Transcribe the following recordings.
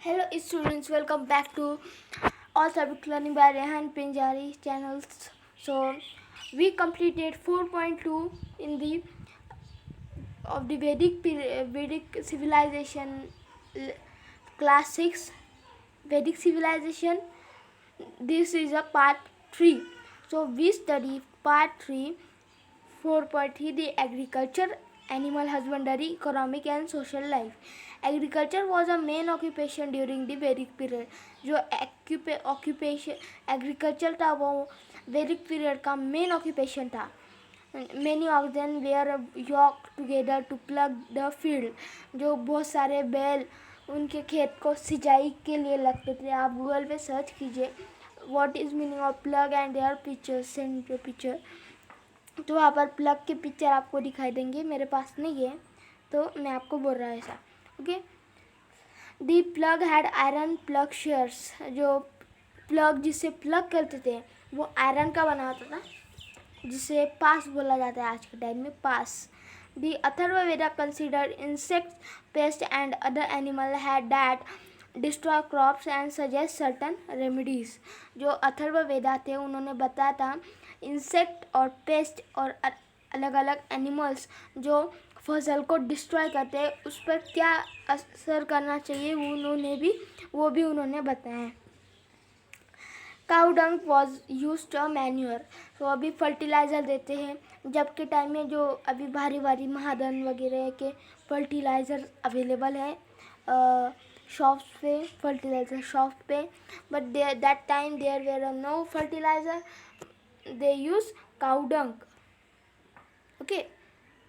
Hello students, welcome back to All Subject Learning by Rehan Pinjari channels. So we completed 4.2 in the of the Vedic civilization, class 6 Vedic civilization. This is a part 3. So we study part 3 4.3 the agriculture, animal husbandry, economic and social life. Agriculture was a main occupation during the Vedic period. जो occupation agriculture था वो वैदिक period का main occupation था. Many of them were yoked together to plug the field. जो बहुत सारे बैल उनके खेत को सिंचाई के लिए लगते थे. आप गूगल पे सर्च कीजिए what is meaning of plug and their picture, send your picture. तो वहाँ पर प्लग के पिक्चर आपको दिखाई देंगे. मेरे पास नहीं है तो मैं आपको बोल रहा हूँ ऐसा. Okay. The plug had iron plug shares. जो प्लग जिससे प्लग करते थे वो आयरन का बना होता था जिसे पास बोला जाता है आज के टाइम में, पास. The Atharvaveda consider insects, pest and other animal had that destroy crops and suggest certain remedies. जो अथर्ववेदा थे उन्होंने बताया था इंसेक्ट और पेस्ट और अलग अलग एनिमल्स जो फसल को डिस्ट्रॉय करते हैं उस पर क्या असर करना चाहिए वो भी उन्होंने बताया. Cow dung was use to manure. तो अभी फर्टिलाइज़र देते हैं. जब के टाइम में जो अभी भारी भारी महाजन वगैरह के फर्टिलाइज़र अवेलेबल है शॉप्स पे, फर्टिलाइज़र शॉप पे, but that time there were no fertiliser. they use cow dung. Okay,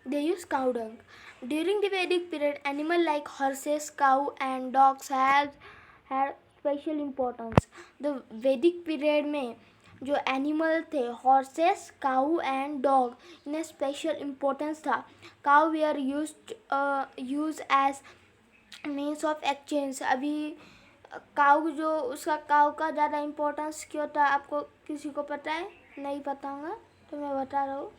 they use cow dung. During the Vedic period, animal like horses, cow and dogs had special importance. The Vedic period में जो animal थे horses, cow and dog, इन्हें special importance था. Cow were use as means of exchange. अभी cow जो उसका काऊ का ज़्यादा इम्पोर्टेंस क्यों था आपको किसी को पता है? नहीं पता होगा तो मैं बता रहा हूँ.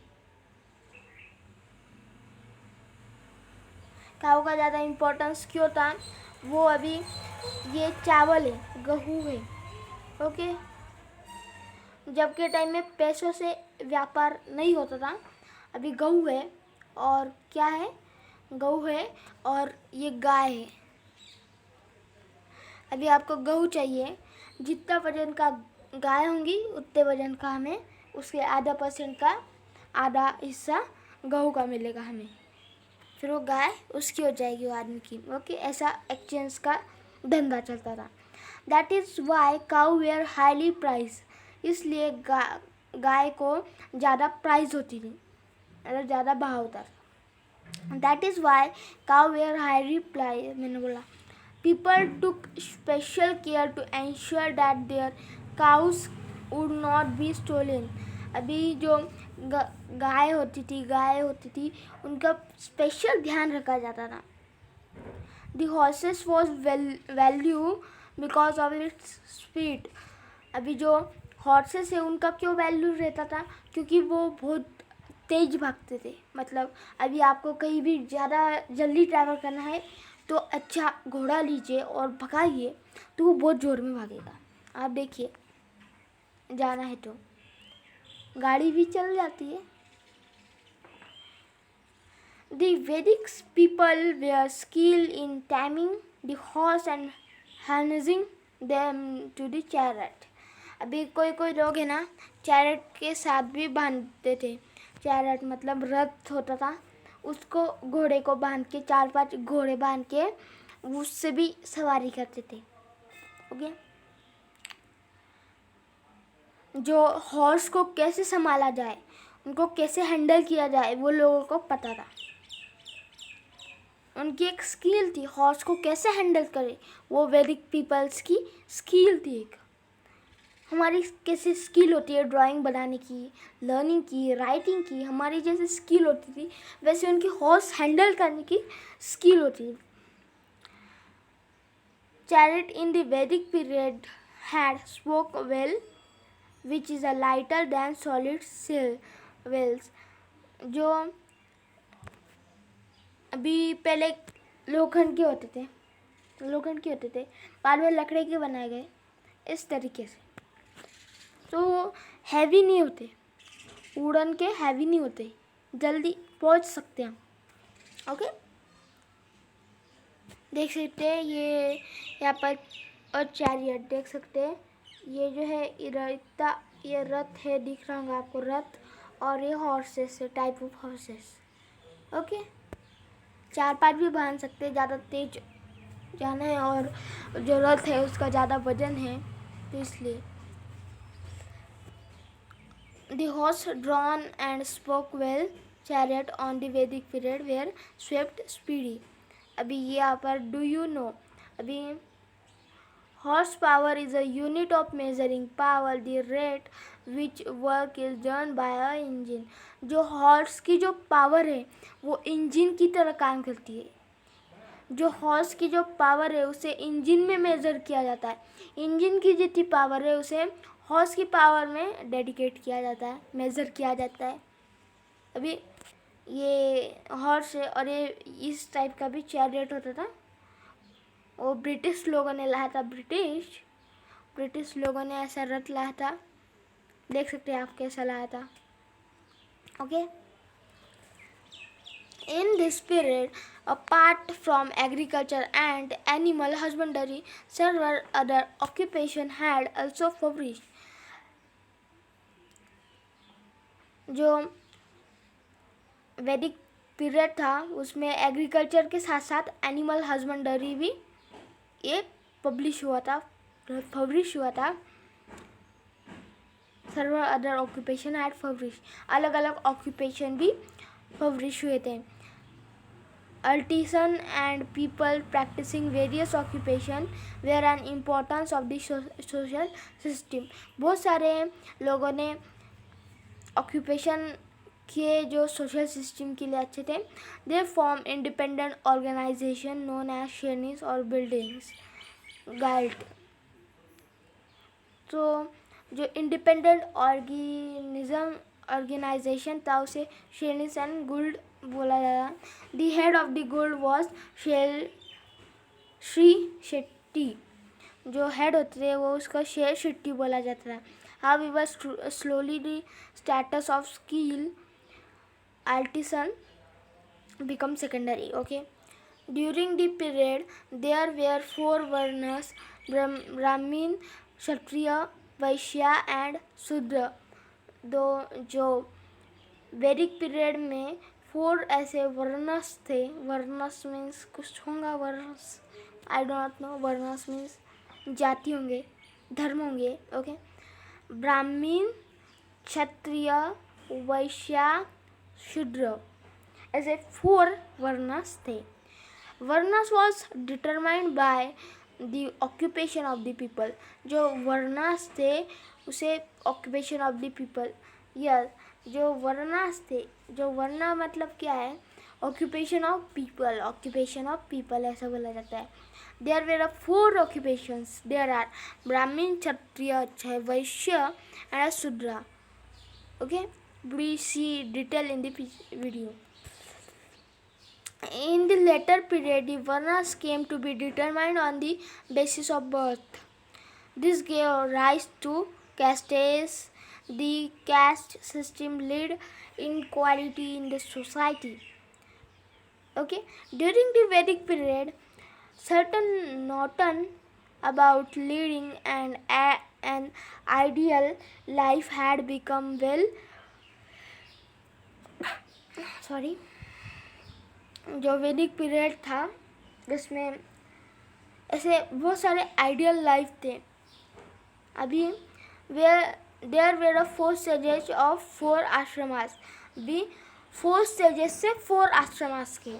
काऊ का ज़्यादा इम्पोर्टेंस क्यों था? वो अभी ये चावल है, गेहूँ है. ओके. जब के टाइम में पैसों से व्यापार नहीं होता था. अभी गेहूँ है और क्या है? गेहूँ है और ये गाय है. अभी आपको गेहूँ चाहिए, जितना वजन का गाय होंगी उतने वजन का हमें उसके % का आधा हिस्सा गेहूँ का मिलेगा हमें. फिर वो गाय उसकी हो जाएगी वो आदमी की. ओके. ऐसा एक्सचेंज का धंधा चलता था. That is why cow were highly price. इसलिए गाय को ज़्यादा प्राइस होती थी, मतलब ज़्यादा भाव होता था. That is why cow were highly price. मैंने बोला people took special care to ensure that their cows would not be stolen. अभी जो गाय होती थी उनका स्पेशल ध्यान रखा जाता था. The horses was value because of its speed. अभी जो हॉर्सेस है उनका क्यों वैल्यू रहता था? क्योंकि वो बहुत तेज भागते थे. मतलब अभी आपको कहीं भी ज़्यादा जल्दी ट्रैवल करना है तो अच्छा घोड़ा लीजिए और भगाइए तो वो बहुत ज़ोर में भागेगा. आप देखिए जाना है तो गाड़ी भी चल जाती है. The Vedic people were skilled in taming the horse and harnessing them to the chariot. अभी कोई लोग है ना चैरेट के साथ भी बांधते थे. चैरेट मतलब रथ होता था, उसको घोड़े को बांध के 4-5 घोड़े बांध के उससे भी सवारी करते थे. ओके. जो हॉर्स को कैसे संभाला जाए, उनको कैसे हैंडल किया जाए वो लोगों को पता था. उनकी एक स्किल थी हॉर्स को कैसे हैंडल करे. वो वैदिक पीपल्स की स्किल थी. एक हमारी कैसे स्किल होती है ड्राइंग बनाने की, लर्निंग की, राइटिंग की, हमारी जैसे स्किल होती थी वैसे उनकी हॉर्स हैंडल करने की स्किल होती थी. Chariot in the Vedic period had spoke wheel which is a lighter than solid cell wheels. जो अभी पहले लोखंड के होते थे लोखंड के होते थे, बाद में लकड़ी के बनाए गए इस तरीके से। तो हैवी नहीं होते, वुडन के हैवी नहीं होते, जल्दी पहुंच सकते हैं। ओके, देख सकते हैं ये यहाँ पर, और चैरियट देख सकते हैं। ये जो है ये रथ है, दिख रहा होगा आपको रथ, और ये हॉर्सेस है, टाइप ऑफ हॉर्सेस। ओके, 4-5 भी बांध सकते हैं, ज़्यादा तेज जाना है, और जो रथ है उसका ज़्यादा वजन है, तो इसलिए। The horse drawn and spoke well chariot on the Vedic period were swift speedy. अभी ये यहाँ पर do you know, अभी horse power is a unit of measuring power, the rate which work is done by a engine. जो horse की जो power है वो engine की तरह काम करती है। जो हॉर्स की जो पावर है उसे इंजन में मेज़र किया जाता है, इंजन की जितनी पावर है उसे हॉर्स की पावर में डेडिकेट किया जाता है, मेज़र किया जाता है। अभी ये हॉर्स है, और ये इस टाइप का भी चैरियट होता था, वो ब्रिटिश लोगों ने लाया था, ब्रिटिश लोगों ने ऐसा रथ लाया था, देख सकते हैं आप कैसा लाया था। Okay, In this period, apart from agriculture and animal husbandry, several other occupations had also flourished. जो वैदिक पीरियड था उसमें एग्रीकल्चर के साथ साथ एनिमल हस्बेंडरी भी ये फ्लरिश हुआ था। Server other occupation had flourish, अलग अलग ऑक्यूपेशन भी फ्लरिश हुए थे। Artisan and people practicing various occupation were an importance of the social system. बहुत सारे लोगों ने occupation के जो social system के लिए अच्छे थे। They form independent organization known as shrenis or buildings guild. तो जो independent organization था उसे shrenis and guild बोला जाता। The head of the guild was Shri Shetty, जो हेड होते थे वो उसका शेर शेट्टी बोला जाता था। However, slowly the status of skilled artisan become secondary. Okay, during the period there were 4 varnas: Brahmin, Kshatriya, Vaishya and Shudra। दो जो वैदिक पीरियड में 4 ऐसे वर्णस थे, वर्णस मीन्स कुछ होगा, वर्णस आई डोंट नो, वर्णस मीन्स जाति होंगे, धर्म होंगे। ओके, ब्राह्मीण, क्षत्रिय, वैश्य, शूद्र, ऐसे 4 वर्णस थे। Varnas was determined by the occupation of the people. जो वर्णस थे उसे occupation of the people, yes, जो वर्णास थे, जो वर्णा मतलब क्या है, ऑक्यूपेशन ऑफ पीपल ऐसा बोला जाता है। There were 4 occupations, there are Brahmin, Kshatriya, Vaishya and Shudra. Okay, we see detail in the video. In the later period, the varnas came to be determined on the basis of birth. This gave rise to castes. The caste system led inequality in the society. Okay, during the Vedic period, certain notion about leading an ideal life had become जो वैदिक period था जिसमें ऐसे बहुत सारे ideal life थे। अभी there were 4 stages of 4 ashramas, भी 4 stages से 4 ashramas के,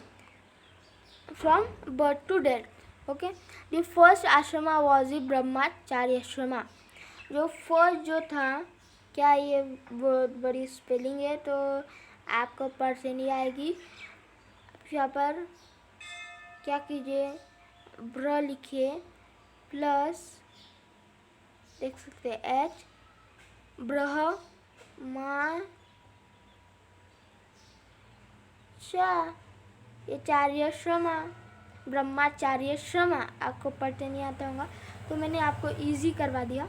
from birth to death. Okay, the first ashrama was the ब्रह्मचार्य आश्रमा। जो फर्स्ट जो था, क्या ये बहुत बड़ी स्पेलिंग है तो आपको पढ़ से नहीं आएगी। यहाँ पर क्या कीजिए, ब्र लिखिए प्लस देख सकते हैं एच, ब्रह्मा चा, ये चार्याश्रमा, ब्रह्मचार्य श्रम, आपको पढ़ते नहीं आता होगा तो मैंने आपको इजी करवा दिया,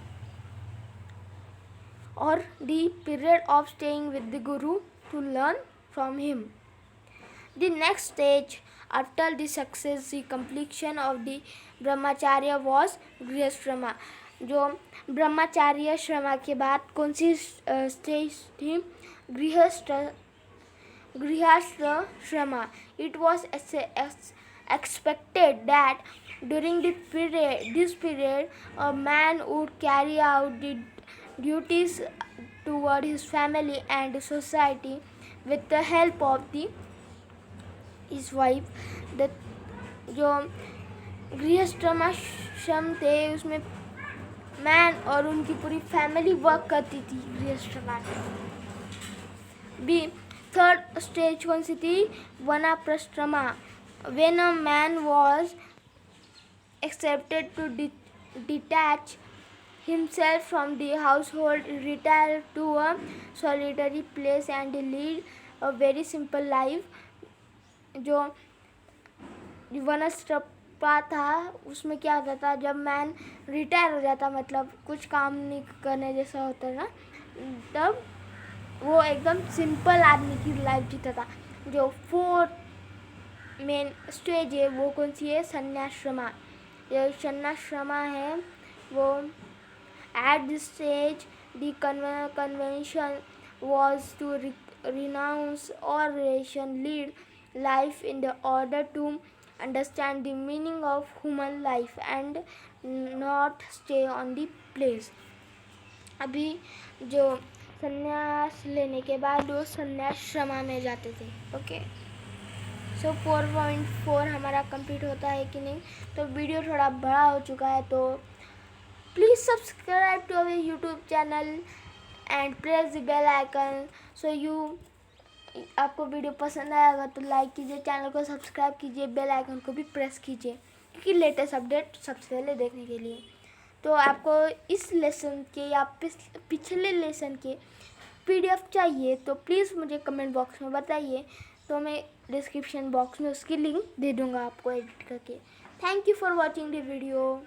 और the period of staying with the guru to learn from him. The next stage after the success, the completion of the ब्रह्मचार्य was गृहश्रमा। जो ब्रह्मचार्य श्रमा के बाद कौन सी स्टेज थी? गृहस्थाश्रम। It was expected that during this period a man would carry out the duties toward his family and society with the help of his wife. जो गृहस्थाश्रम थे उसमें मैन और उनकी पूरी फैमिली वर्क करती थी गृहस्थाश्रम। बी थर्ड स्टेज कौन सी थी? वनाप्रस्थमा। When a man was accepted to detach himself from the household, retire to a solitary place and lead a very simple life. जो वनाप्रस्था था उसमें क्या होता था, जब मैन रिटायर हो जाता, मतलब कुछ काम नहीं करने जैसा होता ना, तब वो एकदम सिंपल आदमी की लाइफ जीता था। जो फोर्थ मेन स्टेज है वो कौन सी है? संन्याश्रमा। ये संन्याश्रमा है वो at this stage the convention was to renounce all relation, lead life in the order to understand the meaning of human life and not stay on the place. अभी जो संन्यास लेने के बाद वो संन्याश्रमा में जाते थे। ओके, सो 4.4 हमारा कंप्लीट होता है कि नहीं? तो वीडियो थोड़ा बड़ा हो चुका है, तो please subscribe to our YouTube channel and press the bell icon so आपको वीडियो पसंद आएगा तो लाइक कीजिए, चैनल को सब्सक्राइब कीजिए, बेल आइकन को भी प्रेस कीजिए क्योंकि लेटेस्ट अपडेट सबसे पहले देखने के लिए। तो आपको इस लेसन के या पिछले लेसन के PDF चाहिए तो प्लीज़ मुझे कमेंट बॉक्स में बताइए, तो मैं डिस्क्रिप्शन बॉक्स में उसकी लिंक दे दूँगा आपको एडिट करके। Thank you for watching the video.